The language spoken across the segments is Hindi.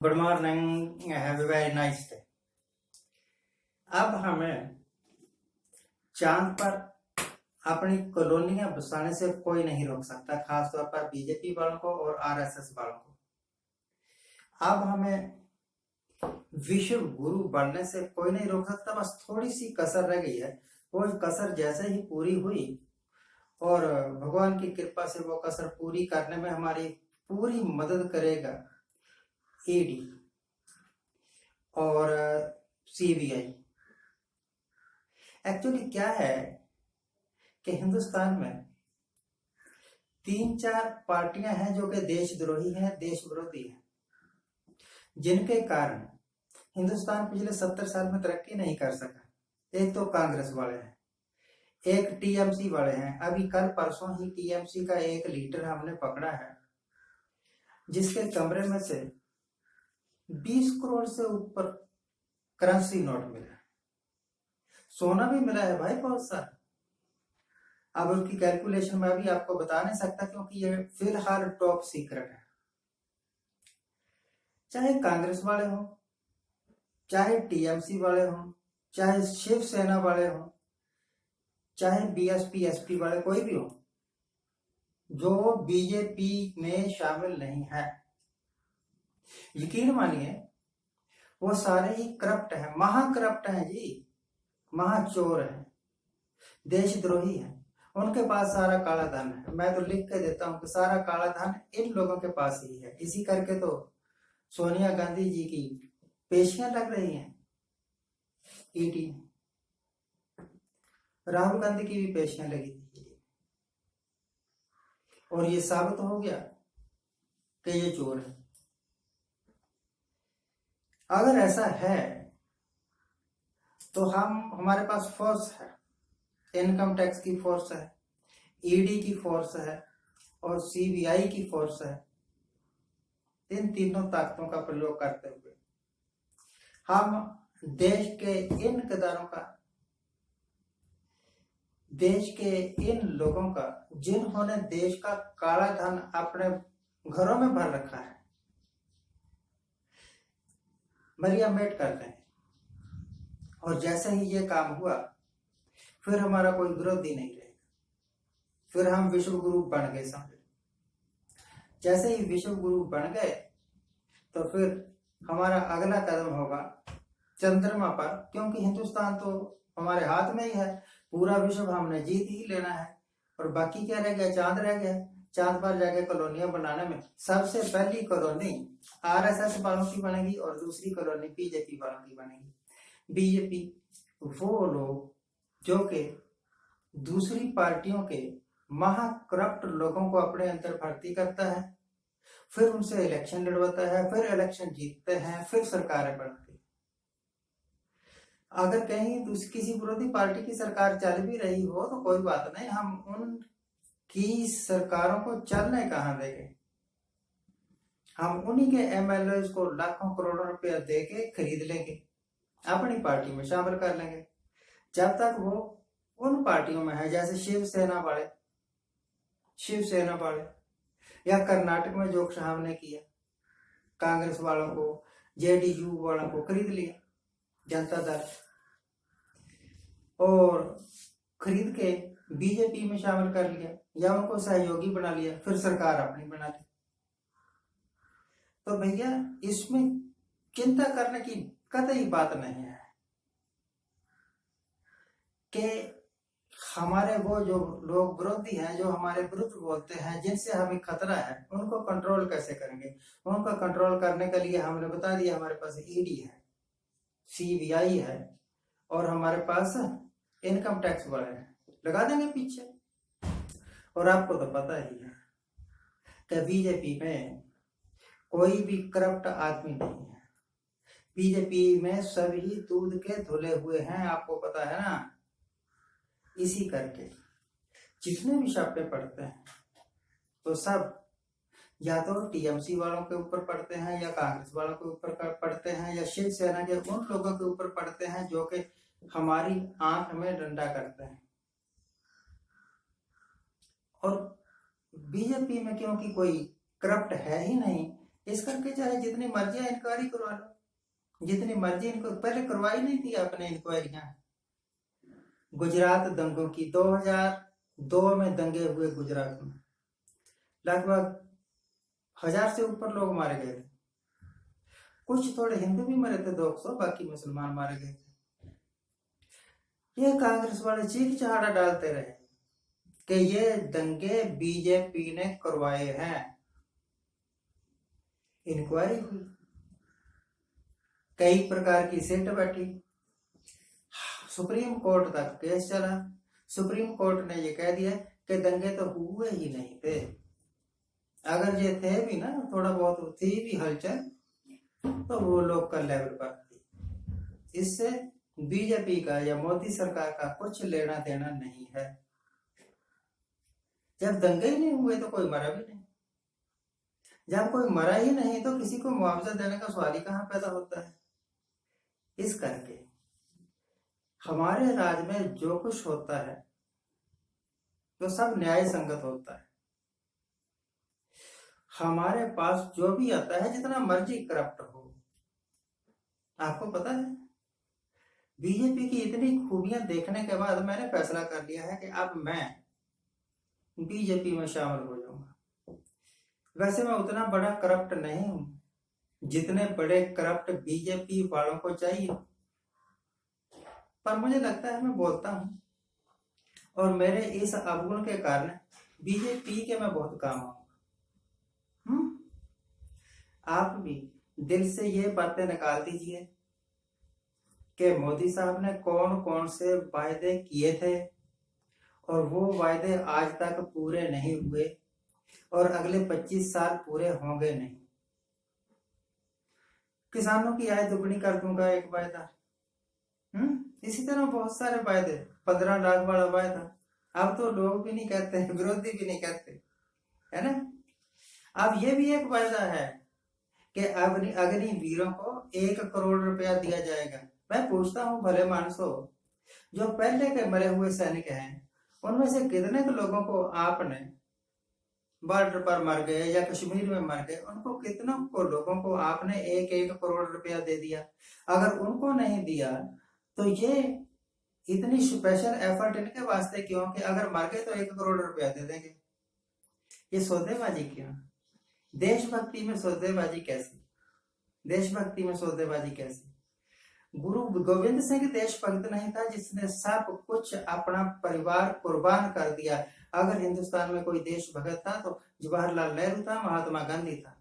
Good morning, have a very nice day. अब हमें चांद पर अपनी कॉलोनियां बसाने से कोई नहीं रोक सकता, खासतौर पर बीजेपी वालों को और आरएसएस वालों को। अब हमें विश्व गुरु बनने से कोई नहीं रोक सकता, बस थोड़ी सी कसर रह गई है। वो कसर जैसे ही पूरी हुई और भगवान की कृपा से वो कसर पूरी करने में हमारी पूरी मदद करेगा ईडी और सीबीआई। एक्चुअली क्या है कि हिंदुस्तान में 3-4 पार्टियां हैं जो कि देशद्रोही हैं, देश विरोधी हैं, जिनके कारण हिंदुस्तान पिछले 70 साल में तरक्की नहीं कर सका। एक तो कांग्रेस वाले हैं, एक टीएमसी वाले हैं। अभी कल परसों ही टीएमसी का एक लीडर हमने पकड़ा है, जिसके कमरे में से 20 करोड़ से ऊपर करेंसी नोट मिला, सोना भी मिला है भाई, बहुत सारा। अब उसकी कैलकुलेशन मैं भी आपको बता नहीं सकता, क्योंकि ये फिलहाल टॉप सीक्रेट है। चाहे कांग्रेस वाले हो, चाहे टीएमसी वाले हो, चाहे शिवसेना वाले हो, चाहे बीएसपी एसपी वाले, कोई भी हो जो बीजेपी में शामिल नहीं है, यकीन मानिए वो सारे ही करप्ट हैं, महाकरप्ट हैं जी, महाचोर हैं, देशद्रोही हैं। उनके पास सारा काला धन है। मैं तो लिख के देता हूं कि सारा काला धन इन लोगों के पास ही है। इसी करके तो सोनिया गांधी जी की पेशियां लग रही हैं ईडी, राहुल गांधी की भी पेशियां लगी थी, और ये साबित हो गया कि ये चोर है। अगर ऐसा है तो हमारे पास फोर्स है, इनकम टैक्स की फोर्स है, ईडी की फोर्स है और सीबीआई की फोर्स है। इन तीनों ताकतों का प्रयोग करते हुए हम देश के इन किरदारों का, देश के इन लोगों का जिन्होंने देश का काला धन अपने घरों में भर रखा है, मरियामेट करते हैं। और जैसे ही ये काम हुआ, फिर हमारा कोई विरोधी नहीं रहेगा, फिर हम विश्व गुरु बन गए समझ। जैसे ही विश्व गुरु बन गए तो फिर हमारा अगला कदम होगा चंद्रमा पर, क्योंकि हिंदुस्तान तो हमारे हाथ में ही है, पूरा विश्व हमने जीत ही लेना है। और बाकी क्या रह गया? चांद रह गया। चांद पर जाके कॉलोनियां बनाने में सबसे पहली कॉलोनी आरएसएस वालों की बनेगी और दूसरी कॉलोनी बीजेपी वालों की बनेगी। बीजेपी वो लोग जो कि दूसरी पार्टियों के महाकरप्ट लोगों को अपने अंदर भर्ती करता है, फिर उनसे इलेक्शन लड़वाता है, फिर इलेक्शन जीतते हैं, फिर सरकारें बनती है। अगर कहीं किसी विरोधी पार्टी की सरकार चल भी रही हो तो कोई बात नहीं, हम उनकी सरकारों को चलने कहां देंगे। हम उन्हीं के एमएलए को लाखों करोड़ों रुपया देके खरीद लेंगे, अपनी पार्टी में शामिल कर लेंगे, जब तक वो उन पार्टियों में है। जैसे शिवसेना वाले या कर्नाटक में जो हमने किया, कांग्रेस वालों को, जेडीयू वालों को खरीद लिया जनता दल, और खरीद के बीजेपी में शामिल कर लिया या उनको सहयोगी बना लिया, फिर सरकार अपनी बना ली। तो भैया इसमें चिंता करने की कतई बात नहीं है कि हमारे वो जो लोग विरोधी हैं, जो हमारे विरुद्ध बोलते हैं, जिनसे हमें खतरा है, उनको कंट्रोल कैसे करेंगे। उनको कंट्रोल करने के लिए हमने बता दिया, हमारे पास ईडी है, सीबीआई है और हमारे पास इनकम टैक्स वाले हैं, लगा देंगे पीछे। और आपको तो पता ही है कि बीजेपी में कोई भी करप्ट आदमी नहीं है। बीजेपी में सभी दूध के धुले हुए हैं, आपको पता है ना। इसी करके जितने भी छापे पड़ते हैं तो सब या तो टीएमसी वालों के ऊपर पड़ते हैं, या कांग्रेस वालों के ऊपर पड़ते हैं, या शिवसेना के उन लोगों के ऊपर पड़ते हैं जो कि हमारी आंख में डंडा करते हैं। और बीजेपी में क्योंकि कोई करप्ट है ही नहीं, इस करके चाहे जितनी मर्जी इंक्वायरी करवा लो, जितनी मर्जी इनको, पहले करवाई नहीं थी आपने इंक्वायरियां। गुजरात दंगों की 2002 में दंगे हुए गुजरात में, लगभग 1000 से ऊपर लोग मारे गए थे। कुछ थोड़े हिंदू भी मरे थे 200, बाकी मुसलमान मारे गए थे। ये कांग्रेस वाले चीख चहाड़ा डालते रहे कि ये दंगे बीजेपी ने करवाए हैं। इंक्वायरी हुई, कई प्रकार की सिट बैठी, सुप्रीम कोर्ट तक केस चला। सुप्रीम कोर्ट ने ये कह दिया कि दंगे तो हुए ही नहीं थे। अगर ये थे भी ना, थोड़ा बहुत थी भी हलचल, तो वो लोकल लेवल पर थी। इससे बीजेपी का या मोदी सरकार का कुछ लेना देना नहीं है। जब दंगे ही नहीं हुए तो कोई मरा भी नहीं। जब कोई मरा ही नहीं तो किसी को मुआवजा देने का सवाल ही कहां पैदा होता है। इस करके हमारे राज्य में जो कुछ होता है तो सब न्याय संगत होता है। हमारे पास जो भी आता है, जितना मर्जी करप्ट हो, आपको पता है, बीजेपी की इतनी खूबियां देखने के बाद मैंने फैसला कर लिया है कि अब मैं बीजेपी में शामिल हो जाऊंगा। वैसे मैं उतना बड़ा करप्ट नहीं हूं जितने बड़े करप्ट बीजेपी वालों को चाहिए, पर मुझे लगता है मैं बोलता हूं, और मेरे इस अवगुण के कारण बीजेपी के मैं बहुत काम आऊंगा। आप भी दिल से ये बातें निकाल दीजिए कि मोदी साहब ने कौन कौन से वायदे किए थे और वो वायदे आज तक पूरे नहीं हुए और अगले 25 साल पूरे होंगे नहीं। किसानों की आय दुगनी कर दूंगा एक वायदा, इसी तरह बहुत सारे वायदे, 15 लाख वाला वायदा, अब तो लोग भी नहीं कहते, विरोधी भी नहीं कहते, है ना। अब ये भी एक वायदा है कि अग्निवीरों को 1 करोड़ रुपया दिया जाएगा। मैं पूछता हूँ भले मानसो, जो पहले के मरे हुए सैनिक हैं उनमें से कितने के लोगों को आपने बॉर्डर पर मर गए या कश्मीर में मर गए, उनको कितनों को लोगों को आपने 1-1 करोड़ रुपया दे दिया? अगर उनको नहीं दिया तो ये इतनी स्पेशल एफर्ट इनके वास्ते क्यों कि अगर मर गए तो 1 करोड़ रुपया दे देंगे? ये सौदेबाजी क्यों? देशभक्ति में सौदेबाजी कैसी? देशभक्ति में सौदेबाजी कैसी? गुरु गोविंद सिंह देशभक्त नहीं था जिसने सब कुछ अपना परिवार कुर्बान कर दिया? अगर हिंदुस्तान में कोई देशभक्त था तो जवाहरलाल नेहरू था, महात्मा गांधी था,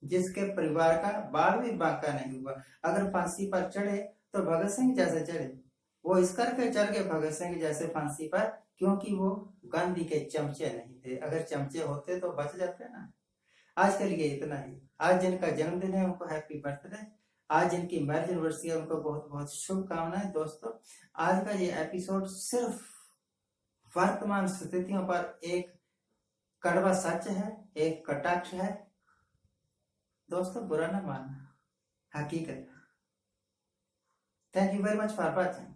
जिसके परिवार का बाल भी बांका नहीं हुआ। अगर फांसी पर चढ़े तो भगत सिंह जैसे चढ़े, वो इस करके चढ़ गए भगत सिंह जैसे फांसी पर क्योंकि वो गांधी के चमचे नहीं थे। अगर चमचे होते तो बच जाते ना। आज के लिए इतना ही। आज जिनका जन्मदिन है उनको हैप्पी बर्थडे, आज जिनकी मैरिज एनिवर्सरी है उनको बहुत बहुत शुभकामनाएं। दोस्तों, आज का ये एपिसोड सिर्फ वर्तमान स्थितियों पर एक कड़वा सच है, एक कटाक्ष है। दोस्तों, बुरा ना मानना, हकीकत है। Thank you very much for watching.